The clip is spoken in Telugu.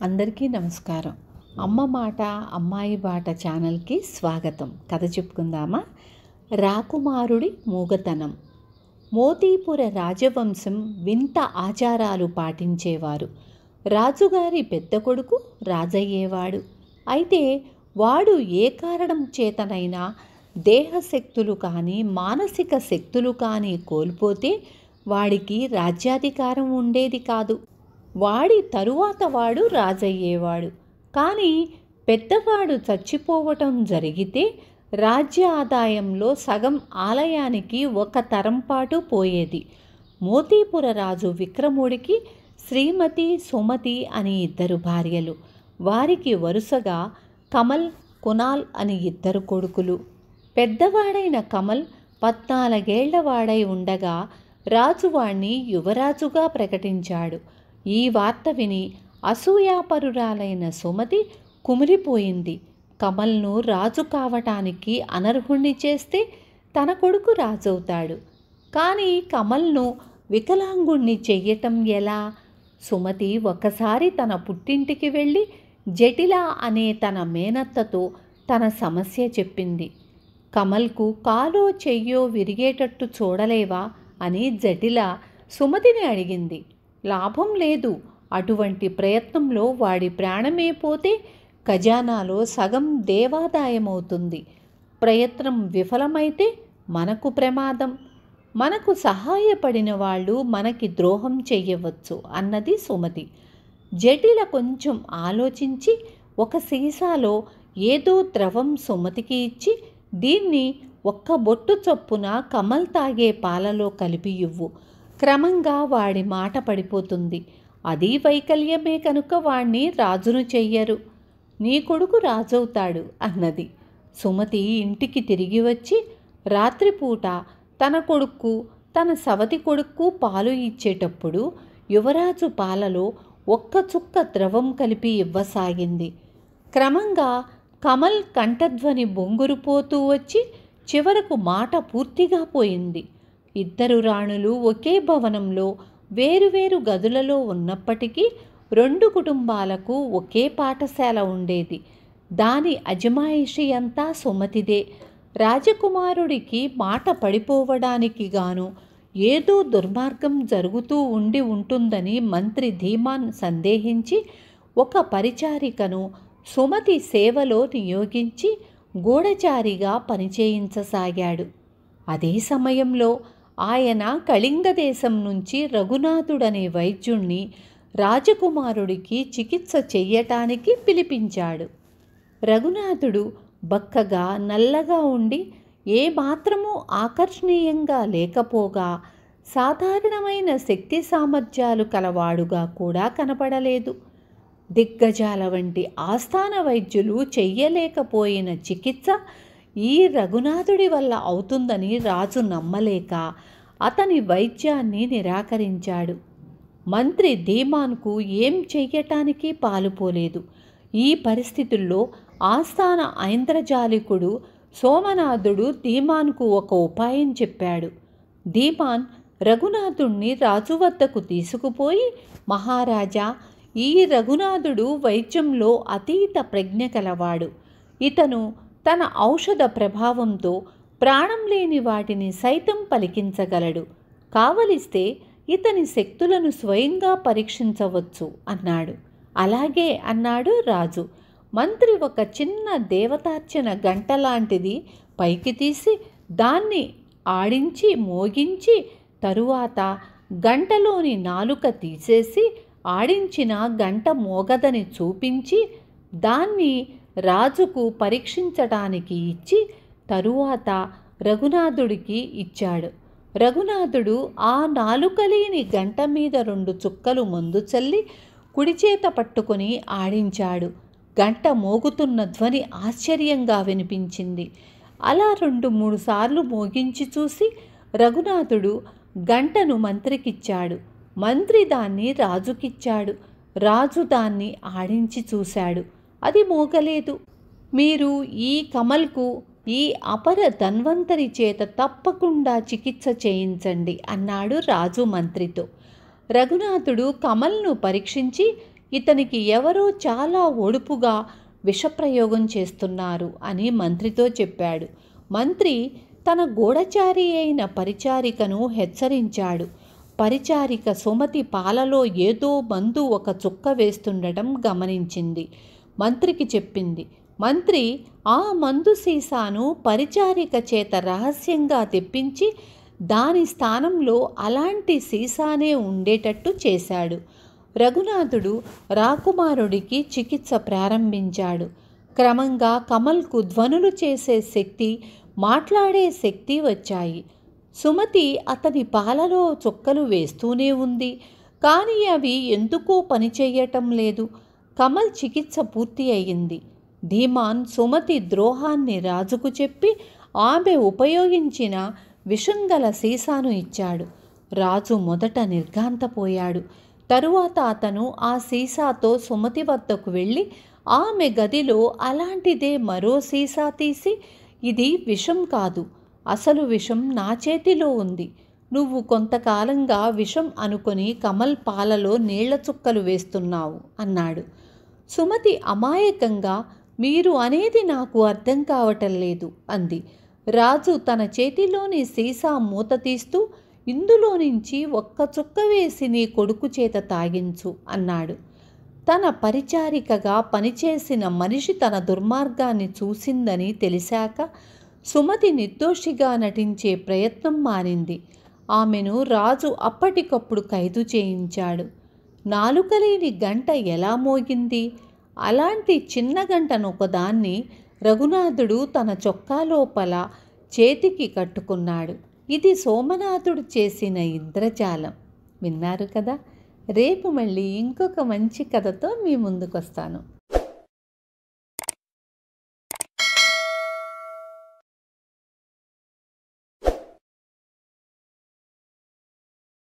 అందరికీ నమస్కారం. అమ్మ మాట అమ్మాయి బాట ఛానల్కి స్వాగతం. కథ చెప్పుకుందామా? రాకుమారుడి మూగతనం. మోతీపుర రాజవంశం వింత ఆచారాలు పాటించేవారు. రాజుగారి పెద్ద కొడుకు రాజయ్యేవాడు. అయితే వాడు ఏ కారణం చేతనైనా దేహశక్తులు కానీ మానసిక శక్తులు కానీ కోల్పోతే వాడికి రాజ్యాధికారం ఉండేది కాదు. వాడి తరువాత వాడు రాజయ్యేవాడు. కానీ పెద్దవాడు చచ్చిపోవటం జరిగితే రాజ్య ఆదాయంలో సగం ఆలయానికి ఒక తరం పాటు పోయేది. మోతీపుర రాజు విక్రముడికి శ్రీమతి సుమతి అని ఇద్దరు భార్యలు. వారికి వరుసగా కమల్, కునాల్ అని ఇద్దరు కొడుకులు. పెద్దవాడైన కమల్ 14 ఏళ్ల వాడై ఉండగా రాజువాణ్ణి యువరాజుగా ప్రకటించాడు. ఈ వార్త విని అసూయాపరురాలైన సుమతి కుమిలిపోయింది. కమల్ను రాజు కావటానికి అనర్హుణ్ణి చేస్తే తన కొడుకు రాజవుతాడు. కానీ కమల్ను వికలాంగుణ్ణి చెయ్యటం ఎలా? సుమతి ఒకసారి తన పుట్టింటికి వెళ్ళి జటిల అనే తన మేనత్తతో తన సమస్య చెప్పింది. కమల్కు కాలో చెయ్యో విరిగేటట్టు చూడలేవా అని జటిల సుమతిని అడిగింది. లాభం లేదు. అటువంటి ప్రయత్నంలో వాడి ప్రాణమే పోతే ఖజానాలో సగం దేవాదాయమవుతుంది. ప్రయత్నం విఫలమైతే మనకు ప్రమాదం. మనకు సహాయపడిన వాళ్ళు మనకి ద్రోహం చెయ్యవచ్చు అన్నది సుమతి. జటిల కొంచెం ఆలోచించి ఒక సీసాలో ఏదో ద్రవం సుమతికి ఇచ్చి, దీన్ని ఒక్క బొట్టు చొప్పున కమల్ తాగే పాలలో కలిపి ఇవ్వు. క్రమంగా వాడి మాట పడిపోతుంది. అది వైకల్యమే కనుక వాణ్ణి రాజును చెయ్యరు. నీ కొడుకు రాజవుతాడు అన్నది. సుమతి ఇంటికి తిరిగి వచ్చి రాత్రిపూట తన కొడుకు తన సవతి కొడుకు పాలు ఇచ్చేటప్పుడు యువరాజు పాలలో ఒక్క చుక్క ద్రవం కలిపి ఇవ్వసాగింది. క్రమంగా కమల్ కంఠధ్వని బొంగురుపోతూ వచ్చి చివరకు మాట పూర్తిగా పోయింది. ఇద్దరు రాణులు ఒకే భవనంలో వేరువేరు గదులలో ఉన్నప్పటికీ 2 కుటుంబాలకు ఒకే పాఠశాల ఉండేది. దాని అజమాయిషి అంతా సుమతిదే. రాజకుమారుడికి మాట పడిపోవడానికి గాను ఏదో దుర్మార్గం జరుగుతూ ఉంటుందని మంత్రి ధీమాన్ సందేహించి ఒక పరిచారికను సుమతి సేవలో నియోగించి గూఢచారిగా పనిచేయించసాగాడు. అదే సమయంలో ఆయన కళింగ దేశం నుంచి రఘునాథుడనే వైద్యుణ్ణి రాజకుమారుడికి చికిత్స చెయ్యటానికి పిలిపించాడు. రఘునాథుడు బక్కగా నల్లగా ఉండి ఏమాత్రమూ ఆకర్షణీయంగా లేకపోగా సాధారణమైన శక్తి సామర్థ్యాలు కలవాడుగా కూడా కనపడలేదు. దిగ్గజాల వంటి ఆస్థాన వైద్యులు చెయ్యలేకపోయిన చికిత్స ఈ రఘునాథుడి వల్ల అవుతుందని రాజు నమ్మలేక అతని వైద్యాన్ని నిరాకరించాడు. మంత్రి ధీమాన్కు ఏం చెయ్యటానికి పాలుపోలేదు. ఈ పరిస్థితుల్లో ఆస్థాన ఐంద్రజాలికుడు సోమనాథుడు ధీమాన్కు ఒక ఉపాయం చెప్పాడు. ధీమాన్ రఘునాథుణ్ణి రాజు వద్దకు తీసుకుపోయి, మహారాజా, ఈ రఘునాథుడు వైద్యంలో అతీత ప్రజ్ఞ కలవాడు. ఇతను తన ఔషధ ప్రభావంతో ప్రాణం లేని వాటిని సైతం పలికించగలడు. కావలిస్తే ఇతని శక్తులను స్వయంగా పరీక్షించవచ్చు అన్నాడు. అలాగే అన్నాడు రాజు. మంత్రి ఒక చిన్న దేవతార్చన గంట లాంటిది పైకి తీసి దాన్ని ఆడించి మోగించి తరువాత గంటలోని నాలుక తీసేసి ఆడించిన గంట మోగదని చూపించి దాన్ని రాజుకు పరీక్షించటానికి ఇచ్చి తరువాత రఘునాథుడికి ఇచ్చాడు. రఘునాథుడు ఆ నాలుకలేని గంట మీద 2 చుక్కలు మందు చల్లి కుడిచేత పట్టుకొని ఆడించాడు. గంట మోగుతున్న ధ్వని ఆశ్చర్యంగా వినిపించింది. అలా 2-3 సార్లు మోగించి చూసి రఘునాథుడు గంటను మంత్రికిచ్చాడు. మంత్రి దాన్ని రాజుకిచ్చాడు. రాజు దాన్ని ఆడించి చూశాడు. అది మోగలేదు. మీరు ఈ కమల్కు ఈ అపర ధన్వంతరి చేత తప్పకుండా చికిత్స చేయించండి అన్నాడు రాజు మంత్రితో. రఘునాథుడు కమల్ను పరీక్షించి ఇతనికి ఎవరో చాలా ఒడుపుగా విషప్రయోగం చేస్తున్నారు అని మంత్రితో చెప్పాడు. మంత్రి తన గూఢచారి అయిన పరిచారికను హెచ్చరించాడు. పరిచారిక సుమతి పాలలో ఏదో మందు ఒక చుక్క వేస్తుండటం గమనించింది. మంత్రికి చెప్పింది. మంత్రి ఆ మందు సీసాను పరిచారిక చేత రహస్యంగా తెప్పించి దాని స్థానంలో అలాంటి సీసానే ఉండేటట్టు చేశాడు. రఘునాథుడు రాకుమారుడికి చికిత్స ప్రారంభించాడు. క్రమంగా కమల్కు ధ్వనులు చేసే శక్తి, మాట్లాడే శక్తి వచ్చాయి. సుమతి అతని పాలలో చుక్కలు వేస్తూనే ఉంది, కానీ అవి ఎందుకో పనిచేయటం లేదు. కమల్ చికిత్స పూర్తి అయింది. ధీమాన్ సుమతి ద్రోహాన్ని రాజుకు చెప్పి ఆమె ఉపయోగించిన విషంగల సీసాను ఇచ్చాడు. రాజు మొదట నిర్ఘాంతపోయాడు. తరువాత అతను ఆ సీసాతో సుమతి వద్దకు వెళ్ళి ఆమె గదిలో అలాంటిదే మరో సీసా తీసి, ఇది విషం కాదు, అసలు విషం నా చేతిలో ఉంది. నువ్వు కొంతకాలంగా విషం అనుకొని కమల్ పాలలో నీళ్ల చుక్కలు వేస్తున్నావు అన్నాడు. సుమతి అమాయకంగా, మీరు అనేది నాకు అర్థం కావటం లేదు అంది. రాజు తన చేతిలోని సీసా మూత తీస్తూ, ఇందులో నుంచి ఒక్క చుక్క వేసి నీ కొడుకు చేత తాగించు అన్నాడు. తన పరిచారికగా పనిచేసిన మనిషి తన దుర్మార్గాన్ని చూసిందని తెలిసాక సుమతి నిర్దోషిగా నటించే ప్రయత్నం మారింది. ఆమెను రాజు అప్పటికప్పుడు ఖైదు చేయించాడు. నాలుకలేని గంట ఎలా మోగింది? అలాంటి చిన్న గంటనొకదాన్ని రఘునాథుడు తన చొక్కా లోపల చేతికి కట్టుకున్నాడు. ఇది సోమనాథుడు చేసిన ఇంద్రజాలం. విన్నారు కదా. రేపు మళ్ళీ ఇంకొక మంచి కథతో మీ ముందుకు వస్తాను.